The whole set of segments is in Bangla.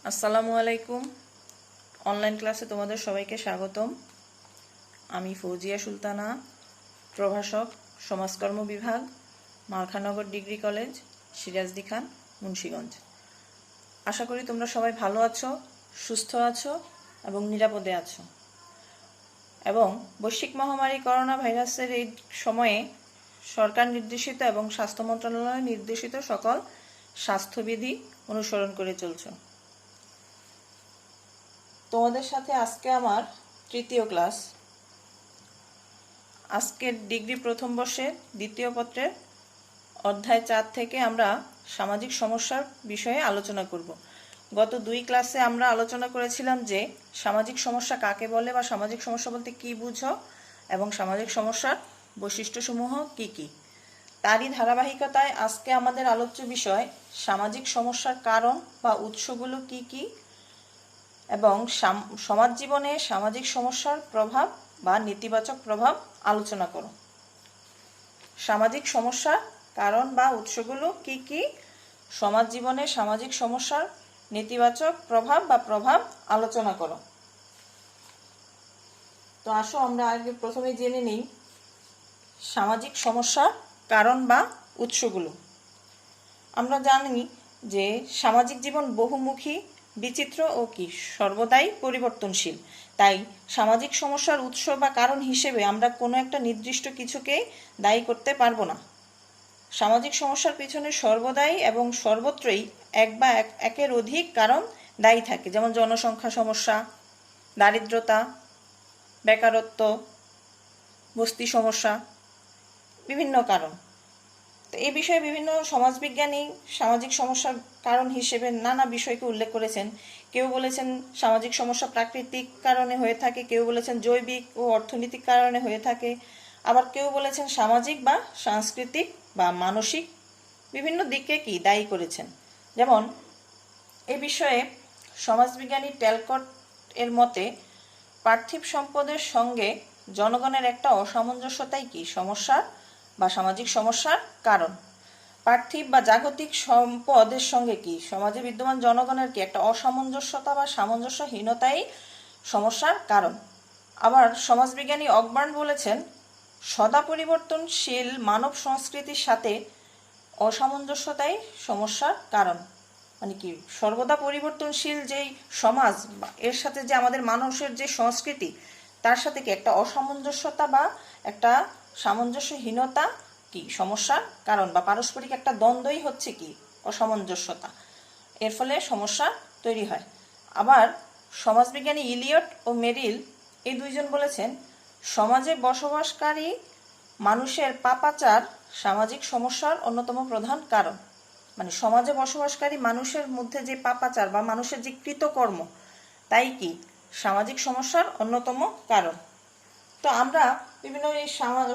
আসসালামু আলাইকুম। অনলাইন ক্লাসে তোমাদের সবাইকে স্বাগতম। আমি ফৌজিয়া সুলতানা, প্রভাষক, সমাজকর্ম বিভাগ, মালখানগর ডিগ্রি কলেজ, সিরাজদি খান, মুন্সিগঞ্জ। আশা করি তোমরা সবাই ভালো আছো, সুস্থ আছো এবং নিরাপদে আছো। এবং বৈশ্বিক মহামারী করোনা ভাইরাসের এই সময়ে সরকার নির্দেশিত এবং স্বাস্থ্য মন্ত্রণালয় নির্দেশিত সকল স্বাস্থ্যবিধি অনুসরণ করে চলছো। তোমাদের সাথে আজকে আমার তৃতীয় ক্লাস। আজকের ডিগ্রি প্রথম বর্ষের দ্বিতীয় পত্রের অধ্যায় 4 থেকে আমরা সামাজিক সমস্যার বিষয়ে আলোচনা করব। গত 2 ক্লাসে আমরা আলোচনা করেছিলাম যে সামাজিক সমস্যা কাকে বলে বা সামাজিক সমস্যা বলতে কী বুঝো এবং সামাজিক সমস্যার বৈশিষ্ট্যসমূহ কি কি। তারই ধারাবাহিকতায় আজকে আমাদের আলোচ্য বিষয় সামাজিক সমস্যার কারণ বা উৎসগুলো কি কি এবং সমাজ জীবনে সামাজিক সমস্যার প্রভাব বা নেতিবাচক প্রভাব আলোচনা করো। সামাজিক সমস্যার কারণ বা উৎসগুলো কি কি, সমাজ জীবনে সামাজিক সমস্যার নেতিবাচক প্রভাব বা প্রভাব আলোচনা করো। তো আসো আমরা আগে প্রথমে জেনে নিই সামাজিক সমস্যার কারণ বা উৎসগুলো। আমরা জানি যে সামাজিক জীবন বহুমুখী, বিচিত্র ও কি সর্বদাই পরিবর্তনশীল। তাই সামাজিক সমস্যার উৎস বা কারণ হিসেবে আমরা কোনো একটা নির্দিষ্ট কিছুকেই দায়ী করতে পারবো না। সামাজিক সমস্যার পিছনে সর্বদাই এবং সর্বত্রই এক বা একের অধিক কারণ দায়ী থাকে, যেমন জনসংখ্যা সমস্যা, দারিদ্রতা, বেকারত্ব, বস্তি সমস্যা, বিভিন্ন কারণ। তো এই বিষয়ে বিভিন্ন সমাজবিজ্ঞানী সামাজিক সমস্যার কারণ হিসেবে নানা বিষয়কে উল্লেখ করেছেন। কেউ বলেছেন সামাজিক সমস্যা প্রাকৃতিক কারণে হয়ে থাকে, কেউ বলেছেন জৈবিক ও অর্থনৈতিক কারণে হয়ে থাকে, আবার কেউ বলেছেন সামাজিক বা সাংস্কৃতিক বা মানসিক বিভিন্ন দিককে কি দায়ী করেছেন। যেমন এই বিষয়ে সমাজবিজ্ঞানী ট্যালকট এর মতে পার্থিব সম্পদের সঙ্গে জনগণের একটা অসামঞ্জস্যতাই কি সমস্যা বা সামাজিক সমস্যার কারণ। পার্থিব বা জাগতিক সম্পদের সঙ্গে কি সমাজে বিদ্যমান জনগণের কি একটা অসামঞ্জস্যতা বা সামঞ্জস্যহীনতাই সমস্যার কারণ। আবার সমাজবিজ্ঞানী অকবার্ন বলেছেন সদা পরিবর্তনশীল মানব সংস্কৃতির সাথে অসামঞ্জস্যতাই সমস্যার কারণ। মানে কি সর্বদা পরিবর্তনশীল যেই সমাজ এর সাথে যে আমাদের মানুষের যে সংস্কৃতি তার সাথে কি একটা অসামঞ্জস্যতা বা একটা সামঞ্জস্যহীনতা কি সমস্যার কারণ, বা পারস্পরিক একটা দ্বন্দ্বই হচ্ছে কি অসামঞ্জস্যতা, এর ফলে সমস্যা তৈরি হয়। আবার সমাজবিজ্ঞানী ইলিয়ট ও মেরিল এই দুইজন বলেছেন সমাজে বসবাসকারী মানুষের পাপাচার সামাজিক সমস্যার অন্যতম প্রধান কারণ। মানে সমাজে বসবাসকারী মানুষের মধ্যে যে পাপাচার বা মানুষের যে কৃতকর্ম তাই কি সামাজিক সমস্যার অন্যতম কারণ। তো আমরা বিভিন্ন এই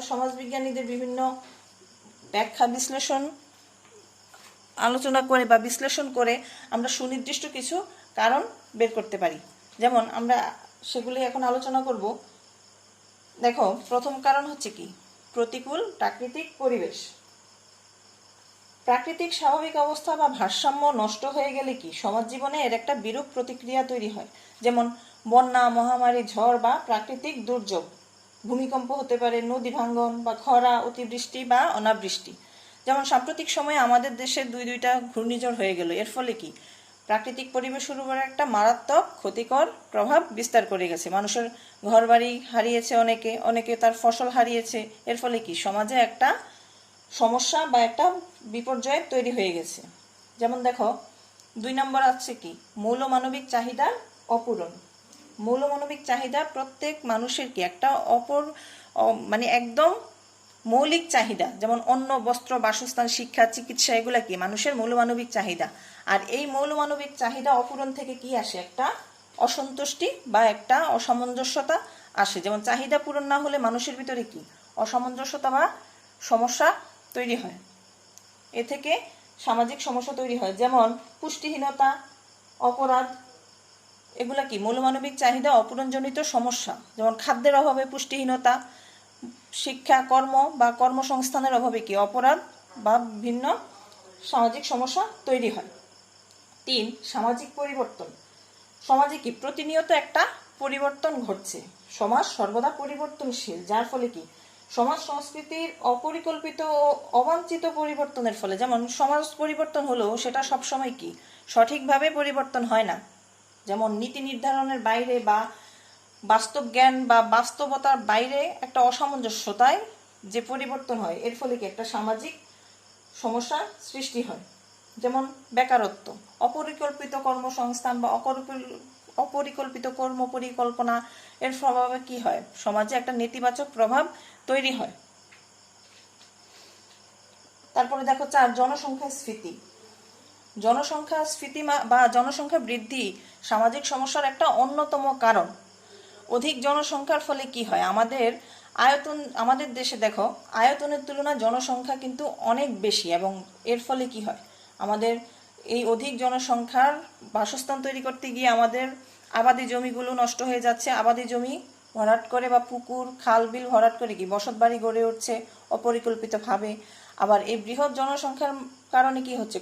সমাজবিজ্ঞানীদের বিভিন্ন ব্যাখ্যা বিশ্লেষণ আলোচনা করে বা বিশ্লেষণ করে আমরা সুনির্দিষ্ট কিছু কারণ বের করতে পারি। যেমন আমরা সেগুলি এখন আলোচনা করব। দেখো, প্রথম কারণ হচ্ছে কি প্রতিকূল প্রাকৃতিক পরিবেশ। প্রাকৃতিক স্বাভাবিক অবস্থা বা ভারসাম্য নষ্ট হয়ে গেলে কি সমাজ জীবনে এর একটা বিরূপ প্রতিক্রিয়া তৈরি হয়। যেমন বন্যা, মহামারী, ঝড় বা প্রাকৃতিক দুর্যোগ, ভূমিকম্প হতে পারে, নদী ভাঙ্গন বা খরা, অতিবৃষ্টি বা অনাবৃষ্টি। যেমন সাম্প্রতিক সময়ে আমাদের দেশে দুইটা ঘূর্ণিঝড় হয়ে গেল। এর ফলে কি প্রাকৃতিক পরিবেশের উপর একটা মারাত্মক ক্ষতিকর প্রভাব বিস্তার করে গেছে। মানুষের ঘরবাড়ি হারিয়েছে, অনেকে তার ফসল হারিয়েছে। এর ফলে কি সমাজে একটা সমস্যা বা একটা বিপর্যয় তৈরি হয়ে গেছে। যেমন দেখো 2 নম্বর আছে কি মৌলমানবিক চাহিদা অপূরণ। মৌলমানবিক চাহিদা প্রত্যেক মানুষের কি একটা মানে একদম মৌলিক চাহিদা, যেমন অন্ন, বস্ত্র, বাসস্থান, শিক্ষা, চিকিৎসা, এগুলা কি মানুষের মৌলমানবিক চাহিদা। আর এই মৌলমানবিক চাহিদা অপূরণ থেকে কি আসে একটা অসন্তুষ্টি বা একটা অসামঞ্জস্যতা আসে। যেমন চাহিদা পূরণ না হলে মানুষের ভিতরে কি অসামঞ্জস্যতা বা সমস্যা তৈরি হয়। এ থেকে সামাজিক সমস্যা তৈরি হয়। যেমন পুষ্টিহীনতা, অপরাধ, এগুলা কি মৌলমানবিক চাহিদা অপূরণজনিত সমস্যা। যেমন খাদ্যের অভাবে পুষ্টিহীনতা, শিক্ষা, কর্ম বা কর্মসংস্থানের অভাবে কি অপরাধ বা ভিন্ন সামাজিক সমস্যা তৈরি হয়। 3 সামাজিক পরিবর্তন। সমাজে কি প্রতিনিয়ত একটা পরিবর্তন ঘটছে, সমাজ সর্বদা পরিবর্তনশীল, যার ফলে কি সমাজ সংস্কৃতির অপরিকল্পিত ও অবাঞ্ছিত পরিবর্তনের ফলে, যেমন সমাজ পরিবর্তন হলেও সেটা সবসময় কি সঠিকভাবে পরিবর্তন হয় না, যেমন নীতি নির্ধারণের বাইরে বা বাস্তব জ্ঞান বা বাস্তবতার বাইরে একটা অসামঞ্জস্যতায় যে পরিবর্তন হয়, এর ফলে কি একটা সামাজিক সমস্যার সৃষ্টি হয়। যেমন বেকারত্ব, অপরিকল্পিত কর্মসংস্থান বা অপরিকল্পিত কর্ম পরিকল্পনা, এর প্রভাবে কি হয়, সমাজে একটা নেতিবাচক প্রভাব তৈরি হয়। তারপরে দেখো 4 জনসংখ্যা স্ফীতি। জনসংখ্যা স্ফীতি বা জনসংখ্যা বৃদ্ধি সামাজিক সমস্যার একটা অন্যতম কারণ। অধিক জনসংখ্যার ফলে কি হয়, আমাদের দেশে দেখো আয়তনের তুলনায় জনসংখ্যা কিন্তু অনেক বেশি, এবং এর ফলে কি হয়, আমাদের এই অধিক জনসংখ্যার বাসস্থান তৈরি করতে গিয়ে আমাদের আবাদি জমিগুলো নষ্ট হয়ে যাচ্ছে। আবাদি জমি ভরাট করে বা পুকুর খাল বিল ভরাট করে কি বসত বাড়ি গড়ে উঠছে অপরিকল্পিতভাবে। আবার এই বৃহৎ জনসংখ্যার কারণে কি হচ্ছে,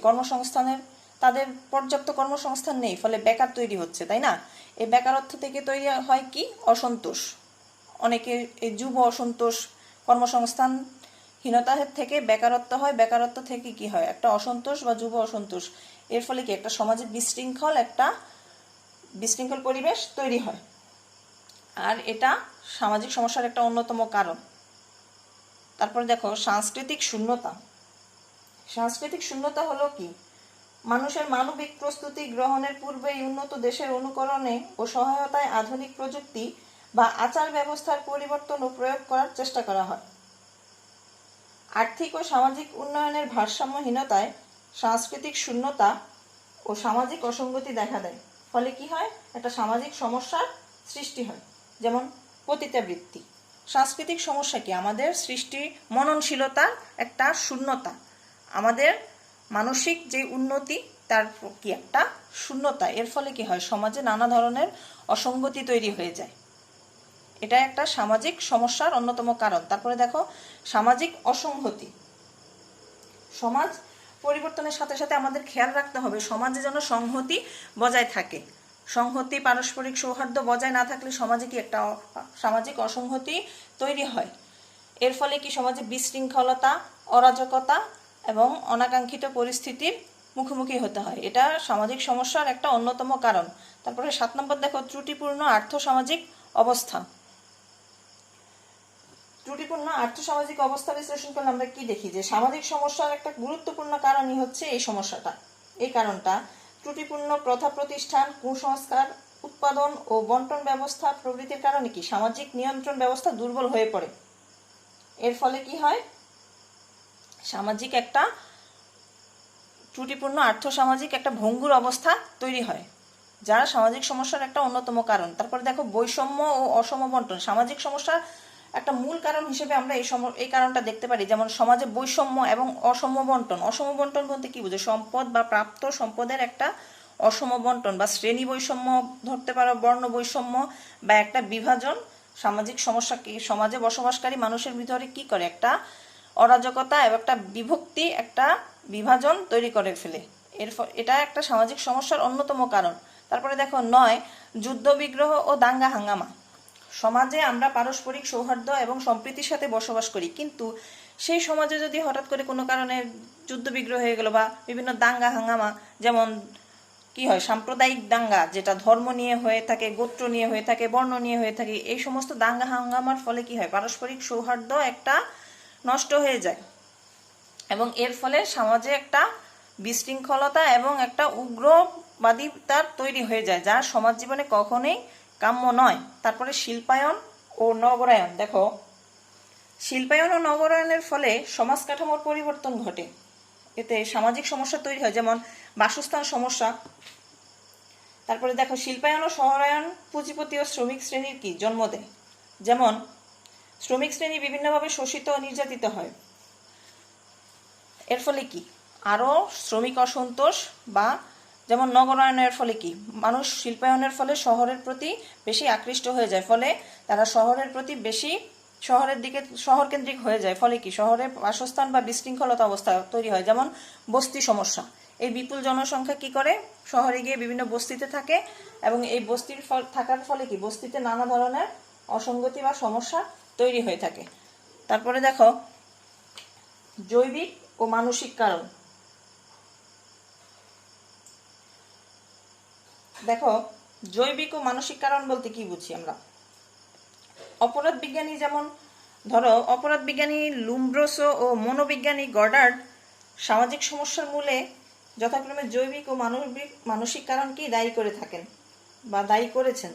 তাদের পর্যাপ্ত কর্মসংস্থান নেই, ফলে বেকার তৈরি হচ্ছে, তাই না? এই বেকারত্ব থেকে তৈরি হয় কি অসন্তোষ, অনেকে এই যুব অসন্তোষ, কর্মসংস্থানহীনতা থেকে বেকারত্ব হয়, বেকারত্ব থেকে কি হয় একটা অসন্তোষ বা যুব অসন্তোষ। এর ফলে কি একটা সমাজে বিশৃঙ্খল পরিবেশ তৈরি হয়, আর এটা সামাজিক সমস্যার একটা অন্যতম কারণ। তারপরে দেখো সাংস্কৃতিক শূন্যতা। সাংস্কৃতিক শূন্যতা হলো কি, মানুষের মানবিক প্রস্তুতি গ্রহণের পূর্বেই উন্নত দেশের অনুকরণে ও সহায়তায় আধুনিক প্রযুক্তি বা আচার ব্যবস্থার পরিবর্তন ও প্রয়োগ করার চেষ্টা করা হয়। আর্থিক ও সামাজিক উন্নয়নের ভারসাম্যহীনতায় সাংস্কৃতিক শূন্যতা ও সামাজিক অসঙ্গতি দেখা দেয়, ফলে কি হয় একটা সামাজিক সমস্যার সৃষ্টি হয়। যেমন পতিতাবৃত্তি। সাংস্কৃতিক সমস্যা কি, আমাদের সৃষ্টি মননশীলতার একটা শূন্যতা, আমাদের মানসিক যে উন্নতি তার কি একটা শূন্যতা। এর ফলে কি হয়, সমাজে নানা ধরনের অসঙ্গতি তৈরি হয়ে যায়, এটা একটা সামাজিক সমস্যার অন্যতম কারণ। তারপরে দেখো সামাজিক অসংহতি। সমাজ পরিবর্তনের সাথে সাথে আমাদের খেয়াল রাখতে হবে সমাজে যেন সংহতি বজায় থাকে। সংহতি, পারস্পরিক সৌহার্দ্য বজায় না থাকলে সমাজে কি একটা সামাজিক অসংহতি তৈরি হয়। এর ফলে কি সমাজে বিশৃঙ্খলতা, অরাজকতা এবং অনাকাঙ্ক্ষিত পরিস্থিতির মুখোমুখি হতে হয়, এটা সামাজিক সমস্যার একটা অন্যতম কারণ। তারপরে 7 নম্বর দেখো ত্রুটিপূর্ণ আর্থসামাজিক অবস্থা। ত্রুটিপূর্ণ আর্থসামাজিক অবস্থা বিশ্লেষণ করলে আমরা কি দেখি, যে সামাজিক সমস্যার একটা গুরুত্বপূর্ণ কারণই হচ্ছে এই সমস্যাটা। এই কারণটা ত্রুটিপূর্ণ প্রথা প্রতিষ্ঠান, কুসংস্কার, উৎপাদন ও বন্টন ব্যবস্থা প্রভৃতির কারণে কি সামাজিক নিয়ন্ত্রণ ব্যবস্থা দুর্বল হয়ে পড়ে। এর ফলে কি হয়, সামাজিক একটা ত্রুটিপূর্ণ আর্থসামাজিক একটা ভঙ্গুর অবস্থা তৈরি হয়, যা সামাজিক সমস্যার একটা অন্যতম কারণ। তারপরে দেখো বৈষম্য ও অসম বন্টন। সামাজিক সমস্যার একটা মূল কারণ হিসেবে আমরা এই কারণটা দেখতে পারি, যেমন সমাজে বৈষম্য এবং অসম বন্টন। অসম বন্টন বলতে কি বুঝে, সম্পদ বা প্রাপ্ত সম্পদের একটা অসম বন্টন বা শ্রেণী বৈষম্য ধরতে পারো, বর্ণ বৈষম্য বা একটা বিভাজন। সামাজিক সমস্যা কি সমাজে বসবাসকারী মানুষের ভিতরে কি করে, একটা অরাজকতা এবং একটা বিভক্তি, একটা বিভাজন তৈরি করে ফেলে। এটা একটা সামাজিক সমস্যার অন্যতম কারণ। তারপরে দেখো 9 যুদ্ধবিগ্রহ ও দাঙ্গা হাঙ্গামা। সমাজে আমরা পারস্পরিক সৌহার্দ্য এবং সম্প্রীতির সাথে বসবাস করি, কিন্তু সেই সমাজে যদি হঠাৎ করে কোনো কারণে যুদ্ধবিগ্রহ হয়ে গেল বা বিভিন্ন দাঙ্গা হাঙ্গামা, যেমন কি হয় সাম্প্রদায়িক দাঙ্গা, যেটা ধর্ম নিয়ে হয়ে থাকে, গোত্র নিয়ে হয়ে থাকে, বর্ণ নিয়ে হয়ে থাকে, এই সমস্ত দাঙ্গা হাঙ্গামার ফলে কি হয় পারস্পরিক সৌহার্দ্য একটা নষ্ট হয়ে যায়, এবং এর ফলে সমাজে একটা বিশৃঙ্খলতা এবং একটা উগ্রবাদিতার তৈরি হয়ে যায়, যা সমাজ জীবনে কখনোই কাম্য নয়। তারপরে শিল্পায়ন ও নগরায়ন। দেখো শিল্পায়ন ও নগরায়নের ফলে সমাজ কাঠামোর পরিবর্তন ঘটে, এতে সামাজিক সমস্যা তৈরি হয়, যেমন বাসস্থান সমস্যা। তারপরে দেখো শিল্পায়ন ও শহরায়ন পুঁজিপতি ও শ্রমিক শ্রেণীর কি জন্ম দেয়, যেমন শ্রমিক শ্রেণী বিভিন্নভাবে শোষিত ও নির্যাতিত হয়। এর ফলে কি আরও শ্রমিক অসন্তোষ, বা যেমন নগরায়নের ফলে কি মানুষ শিল্পায়নের ফলে শহরের প্রতি বেশি আকৃষ্ট হয়ে যায়, ফলে তারা শহরের প্রতি বেশি শহরের দিকে শহর কেন্দ্রিক হয়ে যায়, ফলে কি শহরে বাসস্থান বা বিশৃঙ্খলতা অবস্থা তৈরি হয়, যেমন বস্তি সমস্যা। এই বিপুল জনসংখ্যা কি করে, শহরে গিয়ে বিভিন্ন বস্তিতে থাকে এবং এই বস্তির থাকার ফলে কি বস্তিতে নানা ধরনের অসঙ্গতি বা সমস্যা তৈরি হয়ে থাকে। তারপরে দেখো জৈবিক ও মানসিক কারণ। দেখো জৈবিক ও মানসিক কারণ বলতে কি বুঝি আমরা। অপরাধ বিজ্ঞানী যেমন ধরো অপরাধ বিজ্ঞানী লুমব্রোসো ও মনোবিজ্ঞানী গডার্ড সামাজিক সমস্যার মূলে যথাক্রমে জৈবিক ও মানসিক কারণকেই দায়ী করে থাকেন বা দায়ী করেছেন।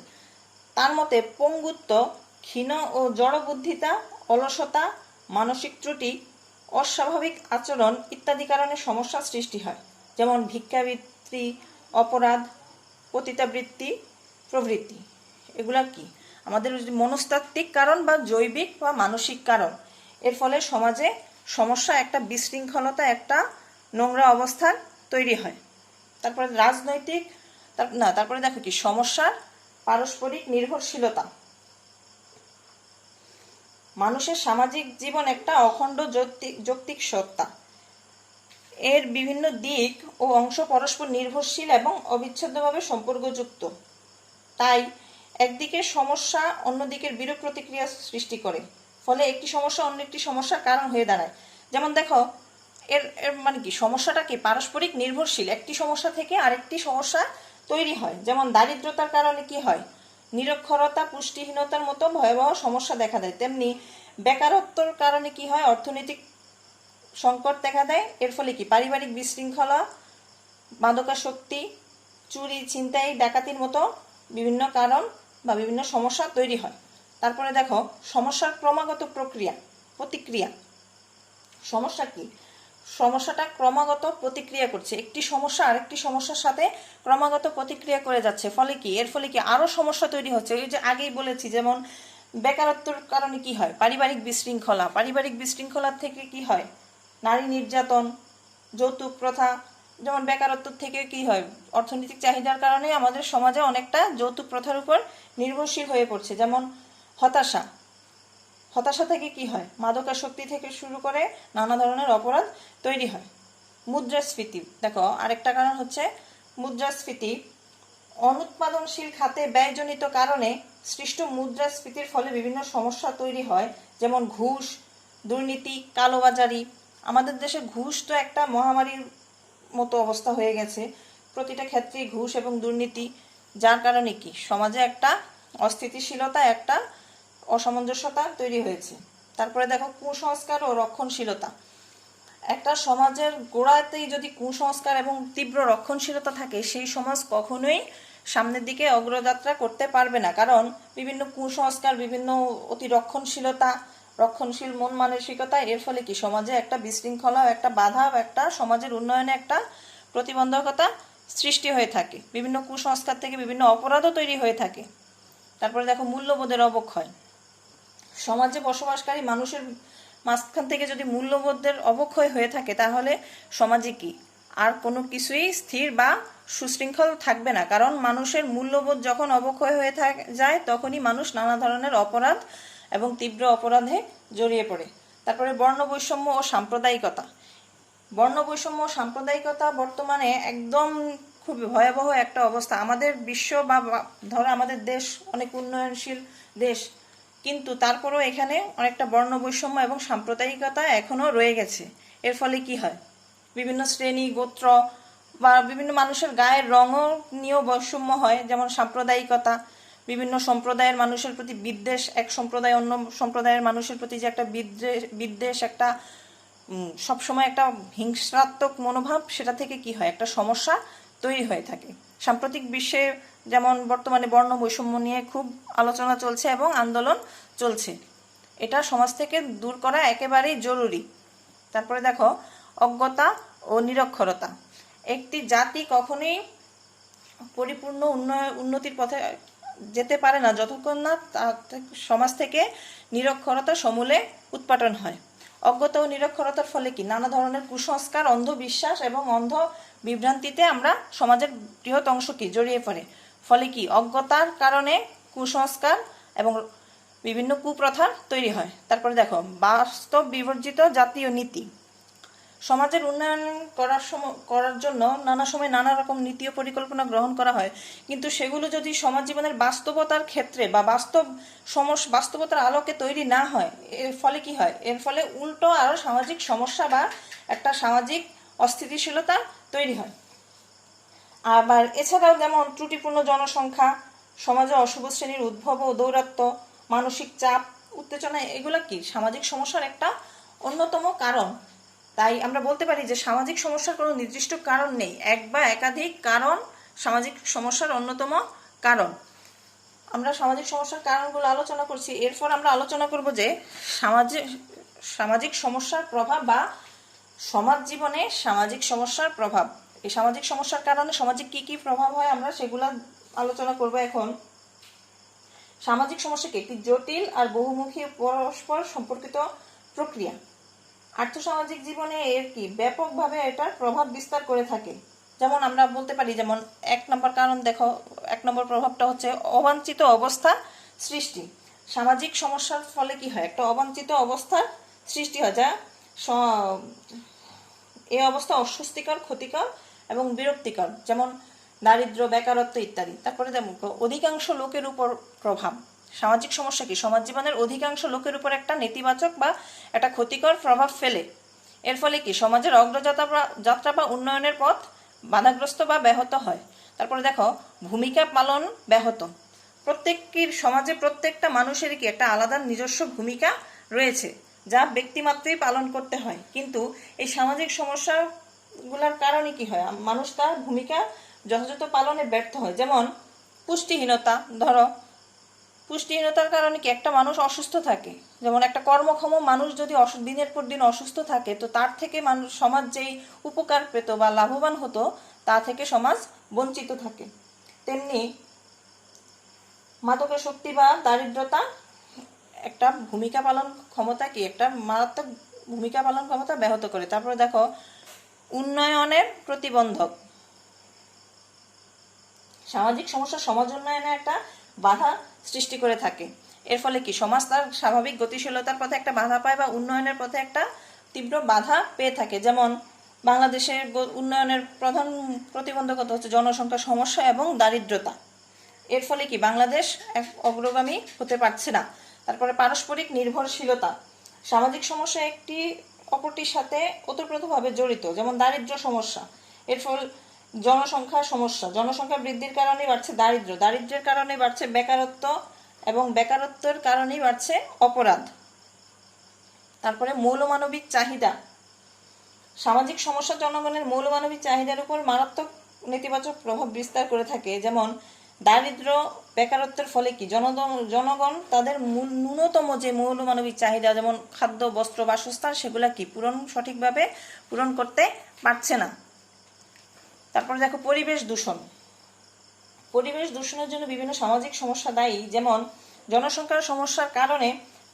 তার মতে পঙ্গুত্ব, ক্ষীণ ও জড়বুদ্ধিতা, অলসতা, মানসিক ত্রুটি, অস্বাভাবিক আচরণ ইত্যাদি কারণে সমস্যার সৃষ্টি হয়, যেমন ভিক্ষাবৃত্তি, অপরাধ, পতিতাবৃত্তি প্রভৃতি। এগুলা কি আমাদের মনস্তাত্ত্বিক কারণ বা জৈবিক বা মানসিক কারণ। এর ফলে সমাজে সমস্যা, একটা বিশৃঙ্খলতা, একটা নোংরা অবস্থার তৈরি হয়। তারপরে রাজনৈতিক তারপরে দেখো কি সমস্যার পারস্পরিক নির্ভরশীলতা। মানুষের সামাজিক জীবন একটা অখণ্ড যৌক্তিক সত্তা। এর বিভিন্ন দিক ও অংশ পরস্পর নির্ভরশীল এবং অবিচ্ছেদ্যভাবে সম্পর্কযুক্ত। তাই একদিকে সমস্যা অন্যদিকের বিরূপ প্রতিক্রিয়া সৃষ্টি করে, ফলে একটি সমস্যা অন্য একটি সমস্যার কারণ হয়ে দাঁড়ায়। যেমন দেখো এর মানে কি সমস্যাটা কি পারস্পরিক নির্ভরশীল, একটি সমস্যা থেকে আরেকটি সমস্যা তৈরি হয়। যেমন দারিদ্রতার কারণে কি হয়, নিরক্ষরতা, পুষ্টিহীনতার মতো ভয়াবহ সমস্যা দেখা দেয়। তেমনি বেকারত্বের কারণে কি হয়, অর্থনৈতিক সংকট দেখা দেয়। এর ফলে কি পারিবারিক বিশৃঙ্খলা, মাদকাসক্তি, চুরি, ছিনতাই, ডাকাতির মতো বিভিন্ন কারণ বা বিভিন্ন সমস্যা তৈরি হয়। তারপরে দেখো সমস্যার ক্রমাগত প্রতিক্রিয়া। সমস্যা কি, সমস্যাটা ক্রমাগত প্রতিক্রিয়া করছে, একটি সমস্যা আরেকটি সমস্যার সাথে ক্রমাগত প্রতিক্রিয়া করে যাচ্ছে। ফলে কি এর ফলে কি আরো সমস্যা তৈরি হচ্ছে। ওই যে আগেই বলেছি, যেমন বেকারত্বের কারণে কি হয়, পারিবারিক বিশৃঙ্খলা, পারিবারিক বিশৃঙ্খলার থেকে কি হয় নারী নির্যাতন, যৌতুক প্রথা। যেমন বেকারত্ব থেকে কি হয়, অর্থনৈতিক চাহিদার কারণে আমাদের সমাজে অনেকটা যৌতুক প্রথার উপর নির্ভরশীল হয়ে পড়ছে। যেমন হতাশা থেকে কি হয়, মাদকাসক্তি থেকে শুরু করে নানা ধরনের অপরাধ তৈরি হয়। মুদ্রাস্ফীতি, দেখো আরেকটা কারণ হচ্ছে মুদ্রাস্ফীতি। অনুৎপাদনশীল খাতে ব্যয়জনিত কারণে সৃষ্ট মুদ্রাস্ফীতির ফলে বিভিন্ন সমস্যা তৈরি হয়, যেমন ঘুষ, দুর্নীতি, কালোবাজারি। আমাদের দেশে ঘুষ তো একটা মহামারীর মতো অবস্থা হয়ে গেছে, প্রতিটা ক্ষেত্রেই ঘুষ এবং দুর্নীতি, যার কারণে কি সমাজে একটা অস্থিতিশীলতা, একটা অসামঞ্জস্যতা তৈরি হয়েছে। তারপরে দেখো কুসংস্কার ও রক্ষণশীলতা। একটা সমাজের গোড়াতেই যদি কুসংস্কার এবং তীব্র রক্ষণশীলতা থাকে, সেই সমাজ কখনোই সামনের দিকে অগ্রযাত্রা করতে পারবে না। কারণ বিভিন্ন কুসংস্কার, বিভিন্ন অতি রক্ষণশীল মন মানসিকতা, এর ফলে কি সমাজে একটা বিশৃঙ্খলা, একটা বাধা, একটা সমাজের উন্নয়নে একটা প্রতিবন্ধকতা সৃষ্টি হয়ে থাকে। বিভিন্ন কুসংস্কার থেকে বিভিন্ন অপরাধও তৈরি হয়ে থাকে। তারপরে দেখো মূল্যবোধের অবক্ষয়। সমাজে বসবাসকারী মানুষের মাঝখান থেকে যদি মূল্যবোধের অবক্ষয় হয়ে থাকে, তাহলে সমাজে কি আর কোনো কিছুই স্থির বা সুশৃঙ্খল থাকবে না। কারণ মানুষের মূল্যবোধ যখন অবক্ষয় হয়ে যায়, তখনই মানুষ নানা ধরনের অপরাধ এবং তীব্র অপরাধে জড়িয়ে পড়ে। তারপরে বর্ণ বৈষম্য ও সাম্প্রদায়িকতা। বর্ণ বৈষম্য ও সাম্প্রদায়িকতা বর্তমানে একদম খুব ভয়াবহ একটা অবস্থা। আমাদের বিশ্ব বা ধরো আমাদের দেশ অনেক উন্নয়নশীল দেশ, কিন্তু তারপরেও এখানে অনেকটা বর্ণ বৈষম্য এবং সাম্প্রদায়িকতা এখনো রয়ে গেছে। এর ফলে কি হয়, বিভিন্ন শ্রেণী, গোত্র বা বিভিন্ন মানুষের গায়ের রঙও নিয়েও বৈষম্য হয়। যেমন সাম্প্রদায়িকতা, বিভিন্ন সম্প্রদায়ের মানুষের প্রতি বিদ্বেষ, এক সম্প্রদায় অন্য সম্প্রদায়ের মানুষের প্রতি যে একটা বিদ্বেষ, একটা সবসময় একটা হিংসাত্মক মনোভাব, সেটা থেকে কি হয় একটা সমস্যা তৈরি হয়ে থাকে। সাম্প্রতিক বিশ্বে যেমন বর্তমানে বর্ণ বৈষম্য নিয়ে খুব আলোচনা চলছে এবং আন্দোলন চলছে, এটা সমাজ থেকে দূর করা একেবারেই জরুরি। তারপরে দেখো অজ্ঞতা ও নিরক্ষরতা। একটি জাতি কখনোই পরিপূর্ণ উন্নতির পথে যেতে পারে না যতক্ষণ না সমাজ থেকে নিরক্ষরতা সমূলে উৎপাটন হয়। অজ্ঞতা ও নিরক্ষরতার ফলে কি নানা ধরনের কুসংস্কার, অন্ধবিশ্বাস এবং অন্ধ বিভ্রান্তিতে আমরা সমাজের বৃহৎ অংশ কি জড়িয়ে পড়ে। ফলে কি অজ্ঞতার কারণে কুসংস্কার এবং বিভিন্ন কুপ্রথা তৈরি হয়। তারপরে দেখো বাস্তব বিবর্জিত জাতীয় নীতি। সমাজের উন্নয়ন করার জন্য নানা সময় নানা রকম নীতি ও পরিকল্পনা গ্রহণ করা হয়, কিন্তু সেগুলো যদি সমাজ জীবনের বাস্তবতার ক্ষেত্রে বা বাস্তবতার আলোকে তৈরি না হয়, এর ফলে কি হয়? এর ফলে উল্টো আরও সামাজিক সমস্যা বা একটা সামাজিক অস্থিতিশীলতা তৈরি হয়। আবার এছাড়াও যেমন ত্রুটিপূর্ণ জনসংখ্যা, সমাজে অশুভ শ্রেণীর উদ্ভব ও দৌরাত্ম্য, মানসিক চাপ, উত্তেজনা, এগুলো কি সামাজিক সমস্যার একটা অন্যতম কারণ। তাই আমরা বলতে পারি যে সামাজিক সমস্যার কোনো নির্দিষ্ট কারণ নেই, এক বা একাধিক কারণ সামাজিক সমস্যার অন্যতম কারণ। আমরা সামাজিক সমস্যার কারণগুলো আলোচনা করছি, এরপর আমরা আলোচনা করব যে সামাজিক সমস্যার প্রভাব বা সমাজ জীবনে সামাজিক সমস্যার প্রভাব। এই সামাজিক সমস্যার কারণে সমাজে কি কি প্রভাব হয় আমরা সেগুলো আলোচনা করব এখন। সামাজিক সমস্যাকে একটি জটিল আর বহুমুখী পরস্পর সম্পর্কিত প্রক্রিয়া। আর্থসামাজিক জীবনে এর কি ব্যাপকভাবে এটার প্রভাব বিস্তার করে থাকে। যেমন আমরা বলতে পারি, যেমন 1 নম্বর কারণ দেখো, 1 নম্বর প্রভাবটা হচ্ছে অবাঞ্ছিত অবস্থা সৃষ্টি। সামাজিক সমস্যার ফলে কি হয়? একটা অবাঞ্ছিত অবস্থার সৃষ্টি হয়, যা এই অবস্থা অস্বস্তিকর, ক্ষতিকর এবং বিরক্তিকর, যেমন দারিদ্র, বেকারত্ব ইত্যাদি। তারপরে যেমন অধিকাংশ লোকের উপর প্রভাব। সামাজিক সমস্যা কি সমাজ জীবনের অধিকাংশ লোকের উপর একটা নেতিবাচক বা একটা ক্ষতিকর প্রভাব ফেলে। এর ফলে কি সমাজের অগ্রযাত্রা বা উন্নয়নের পথ বাধাগ্রস্ত বা ব্যাহত হয়। তারপরে দেখো ভূমিকা পালন ব্যাহত। সমাজে প্রত্যেকটা মানুষেরই কি একটা আলাদা নিজস্ব ভূমিকা রয়েছে, যা ব্যক্তিমাত্রই পালন করতে হয়, কিন্তু এই সামাজিক সমস্যাগুলোর কারণে কি হয়? মানুষ তার ভূমিকা যথাযথ পালনে ব্যর্থ হয়। যেমন পুষ্টিহীনতা, ধরো পুষ্টিহীনতার কারণে কি একটা মানুষ অসুস্থ থাকে। যেমন একটা কর্মক্ষম মানুষ যদি দিনের পর দিন অসুস্থ থাকে, তো তার থেকে সমাজ যেই উপকার পেত বা লাভবান হতো, তা থেকে সমাজ বঞ্চিত থাকে। তেমনি মাদকাসক্তি বা দারিদ্রতা একটা ভূমিকা পালন ক্ষমতা কি একটা মারাত্মক ভূমিকা পালন ক্ষমতা ব্যাহত করে। তারপরে দেখো উন্নয়নের প্রতিবন্ধক। সামাজিক সমস্যা সমাজ উন্নয়নে একটা বাধা সৃষ্টি করে থাকে। এর ফলে কি সমাজ তার স্বাভাবিক গতিশীলতার পথে একটা বাধা পায় বা উন্নয়নের পথে একটা তীব্র বাধা পেয়ে থাকে। যেমন বাংলাদেশের উন্নয়নের প্রধান প্রতিবন্ধকতা হচ্ছে জনসংখ্যা সমস্যা এবং দারিদ্রতা। এর ফলে কি বাংলাদেশ এক অগ্রগামী হতে পারছে না। তারপরে পারস্পরিক নির্ভরশীলতা। সামাজিক সমস্যা একটি অপরটির সাথে ওতপ্রোতভাবে জড়িত। যেমন দারিদ্র সমস্যা, এর ফল জনসংখ্যা সমস্যা, জনসংখ্যা বৃদ্ধির কারণে বাড়ছে দারিদ্র, দারিদ্রের কারণে বাড়ছে বেকারত্ব এবং বেকারত্বের কারণেই বাড়ছে অপরাধ। তারপরে মৌলমানবিক চাহিদা। সামাজিক সমস্যা জনগণের মৌলমানবিক চাহিদার উপর মারাত্মক নেতিবাচক প্রভাব বিস্তার করে থাকে। যেমন দারিদ্র, বেকারত্বের ফলে কি জনগণ তাদের ন্যূনতম যে মৌলমানবিক চাহিদা, যেমন খাদ্য, বস্ত্র, বাসস্থান, সেগুলা কি সঠিকভাবে পূরণ করতে পারছে না। তারপর দেখো পরিবেশ দূষণ। পরিবেশ দূষণের জন্য বিভিন্ন সামাজিক সমস্যা দায়ী। যেমন জনসংখ্যার সমস্যার কারণে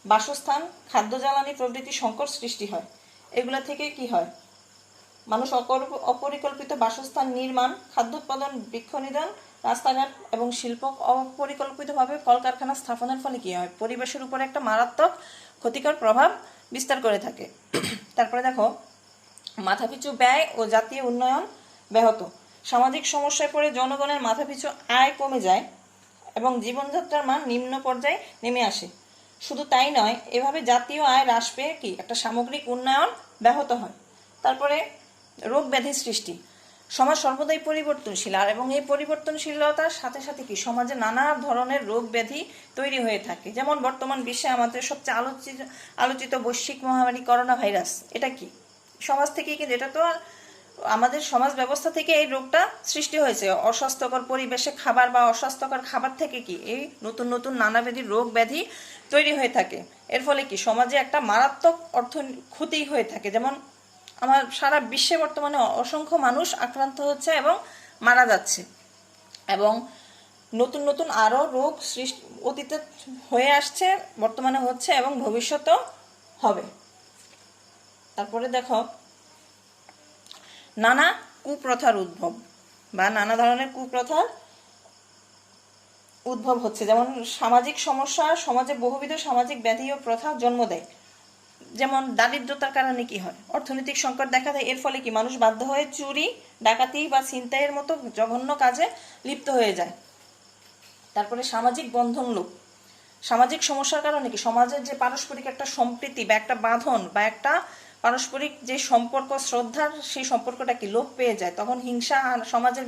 বাসস্থান, খাদ্য, জ্বালানি প্রভৃতি সংকট সৃষ্টি হয়। এগুলা থেকে কি হয়? মানুষ অপরিকল্পিত বাসস্থান নির্মাণ, খাদ্য উৎপাদন, বৃক্ষ নিধন, রাস্তাঘাট এবং শিল্প অপরিকল্পিতভাবে কলকারখানা স্থাপনের ফলে কি হয়? পরিবেশের উপর একটা মারাত্মক ক্ষতিকর প্রভাব বিস্তার করে থাকে। তারপরে দেখো মাথাপিছু ব্যয় ও জাতীয় উন্নয়ন ব্যাহত। সামাজিক সমস্যায় পড়ে জনগণের মাথাপিছু আয় কমে যায় এবং জীবনযাত্রার মান নিম্ন পর্যায়ে নেমে আসে। শুধু তাই নয়, এভাবে জাতীয় আয় হ্রাস পেয়ে কি একটা সামগ্রিক উন্নয়ন ব্যাহত হয়। তারপরে রোগ ব্যাধি সৃষ্টি। সমাজ সর্বদাই পরিবর্তনশীল, আর এবং এই পরিবর্তনশীলতার সাথে সাথে কি সমাজে নানা ধরনের রোগ ব্যাধি তৈরি হয়ে থাকে। যেমন বর্তমান বিশ্বে আমাদের সবচেয়ে আলোচিত বৈশ্বিক মহামারী করোনা ভাইরাস, এটা কি সমাজ থেকেই, কিন্তু এটা তো আমাদের সমাজ ব্যবস্থা থেকে এই রোগটা সৃষ্টি হয়েছে। অস্বাস্থ্যকর পরিবেশে খাবার বা অস্বাস্থ্যকর খাবার থেকে কি এই নতুন নতুন নানাবিধ রোগ ব্যাধি তৈরি হয়ে থাকে। এর ফলে কি সমাজে একটা মারাত্মক ক্ষতি হয়ে থাকে। যেমন আমার সারা বিশ্বে বর্তমানে অসংখ্য মানুষ আক্রান্ত হচ্ছে এবং মারা যাচ্ছে, এবং নতুন নতুন আরও রোগ অতীতে হয়ে আসছে, বর্তমানে হচ্ছে এবং ভবিষ্যতেও হবে। তারপরে দেখো নানা কুপ্রথার উদ্ভব বা নানা ধরনের কুপ্রথার উদ্ভব হচ্ছে। যেমন সামাজিক সমস্যা সমাজে বহুবিধ সামাজিক ব্যাধি ও প্রথা জন্ম দেয়। যেমন দারিদ্রতার কারণে কি হয়, অর্থনৈতিক সংকট দেখা দেয়, এর ফলে কি মানুষ বাধ্য হয়ে চুরি, ডাকাতি বা ছিনতাইয়ের মতো জঘন্য কাজে লিপ্ত হয়ে যায়। তারপরে সামাজিক বন্ধন লোপ, সামাজিক সমস্যার কারণে কি সমাজের যে পারস্পরিক একটা সম্প্রীতি বা একটা বাঁধন বা একটা পারস্পরিক যে সম্পর্ক, শ্রদ্ধার সেই সম্পর্কটা কি লোপ পেয়ে যায়। তখন হিংসা, সমাজের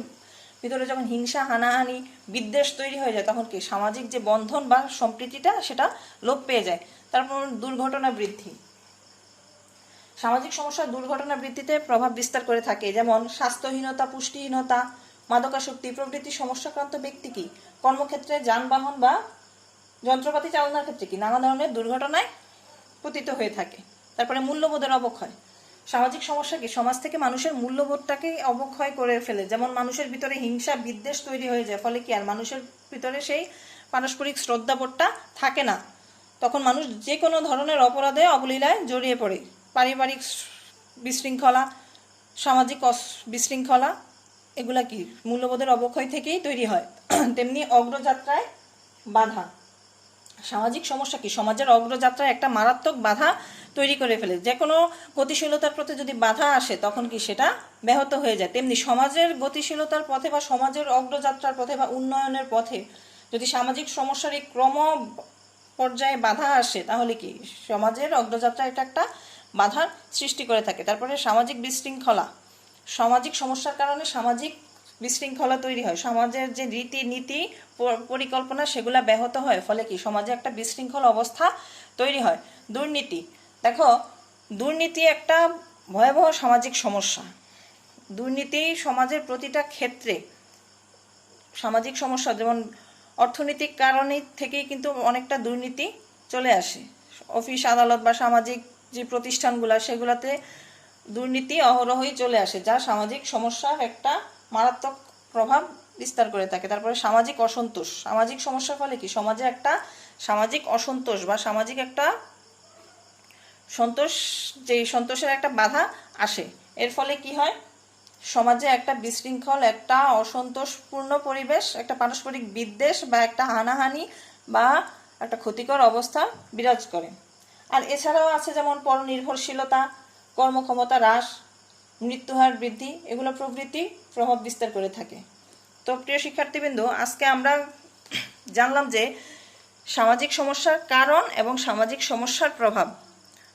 ভিতরে যখন হিংসা, হানাহানি, বিদ্বেষ তৈরি হয়ে যায়, তখন কি সামাজিক যে বন্ধন বা সম্প্রীতিটা সেটা লোপ পেয়ে যায়। তারপর দুর্ঘটনা বৃদ্ধি, সামাজিক সমস্যা দুর্ঘটনা বৃদ্ধিতে প্রভাব বিস্তার করে থাকে। যেমন স্বাস্থ্যহীনতা, পুষ্টিহীনতা, মাদকাসক্তি প্রভৃতি সমস্যাক্রান্ত ব্যক্তি কি কর্মক্ষেত্রে, যানবাহন বা যন্ত্রপাতি চালনার ক্ষেত্রে কি নানা ধরনের দুর্ঘটনায় পতিত হয়ে থাকে। তারপরে মূল্যবোধের অবক্ষয়, সামাজিক সমস্যা কি সমাজ থেকে মানুষের মূল্যবোধটাকে অবক্ষয় করে ফেলে। যেমন মানুষের ভিতরে হিংসা, বিদ্বেষ তৈরি হয়ে যায়, ফলে কি আর মানুষের ভিতরে সেই পারস্পরিক শ্রদ্ধাবোধটা থাকে না। তখন মানুষ যে কোনো ধরনের অপরাধে, অবলীলায় জড়িয়ে পড়ে। পারিবারিক বিশৃঙ্খলা, সামাজিক বিশৃঙ্খলা, এগুলা কি মূল্যবোধের অবক্ষয় থেকেই তৈরি হয়। তেমনি অগ্রযাত্রায় বাধা, সামাজিক সমস্যা কি সমাজের অগ্রযাত্রায় একটা মারাত্মক বাধা তৈরি করে ফেলে। যে কোনো গতিশীলতার প্রতি যদি বাধা আসে, তখন কি সেটা ব্যাহত হয়ে যায়। তেমনি সমাজের গতিশীলতার পথে বা সমাজের অগ্রযাত্রার পথে বা উন্নয়নের পথে যদি সামাজিক সমস্যার এই ক্রম পর্যায়ে বাধা আসে, তাহলে কি সমাজের অগ্রযাত্রা এটা একটা বাধার সৃষ্টি করে থাকে। তারপরে সামাজিক বিশৃঙ্খলা, সামাজিক সমস্যার কারণে সামাজিক বিশৃঙ্খলা তৈরি হয়, সমাজের যে রীতি নীতি পরিকল্পনা সেগুলা ব্যাহত হয়, ফলে কি সমাজে একটা বিশৃঙ্খল অবস্থা তৈরি হয়। দুর্নীতি, দেখো দুর্নীতি একটা ভয়াবহ সামাজিক সমস্যা। দুর্নীতি সমাজের প্রতিটা ক্ষেত্রে সামাজিক সমস্যা, যেমন অর্থনৈতিক কারণে থেকেই কিন্তু অনেকটা দুর্নীতি চলে আসে। অফিস আদালত বা সামাজিক যে প্রতিষ্ঠানগুলো, সেগুলোতে দুর্নীতি অহরহই চলে আসে, যা সামাজিক সমস্যার একটা মারাত্মক প্রভাব বিস্তার করে থাকে। তারপরে সামাজিক অসন্তোষ, সামাজিক সমস্যার ফলে কি সমাজে একটা সামাজিক অসন্তোষ বা সামাজিক একটা সন্তোষ, যে সন্তোষের একটা বাধা আসে। এর ফলে কি হয়, সমাজে একটা বিশৃঙ্খল, একটা অসন্তোষপূর্ণ পরিবেশ, একটা পারস্পরিক বিদ্বেষ বা একটা হানাহানি বা একটা ক্ষতিকর অবস্থা বিরাজ করে। আর এছাড়াও আছে যেমন পরনির্ভরশীলতা, কর্মক্ষমতা হ্রাস, মৃত্যুহার বৃদ্ধি, এগুলো প্রভৃতি প্রভাব বিস্তার করে থাকে। তো প্রিয় শিক্ষার্থীবৃন্দ, আজকে আমরা জানলাম যে সামাজিক সমস্যার কারণ এবং সামাজিক সমস্যার প্রভাব।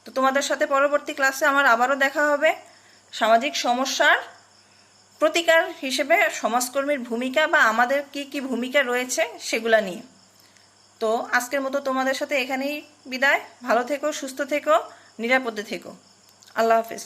তো তোমাদের সাথে পরবর্তী ক্লাসে আমার আবারও দেখা হবে সামাজিক সমস্যার প্রতিকার হিসেবে সমাজকর্মীর ভূমিকা বা আমাদের কি কি ভূমিকা রয়েছে সেগুলা নিয়ে। তো আজকের মতো তোমাদের সাথে এখানেই বিদায়। ভালো থেকো, সুস্থ থেকো, নিরাপদে থেকো। আল্লাহ হাফেজ।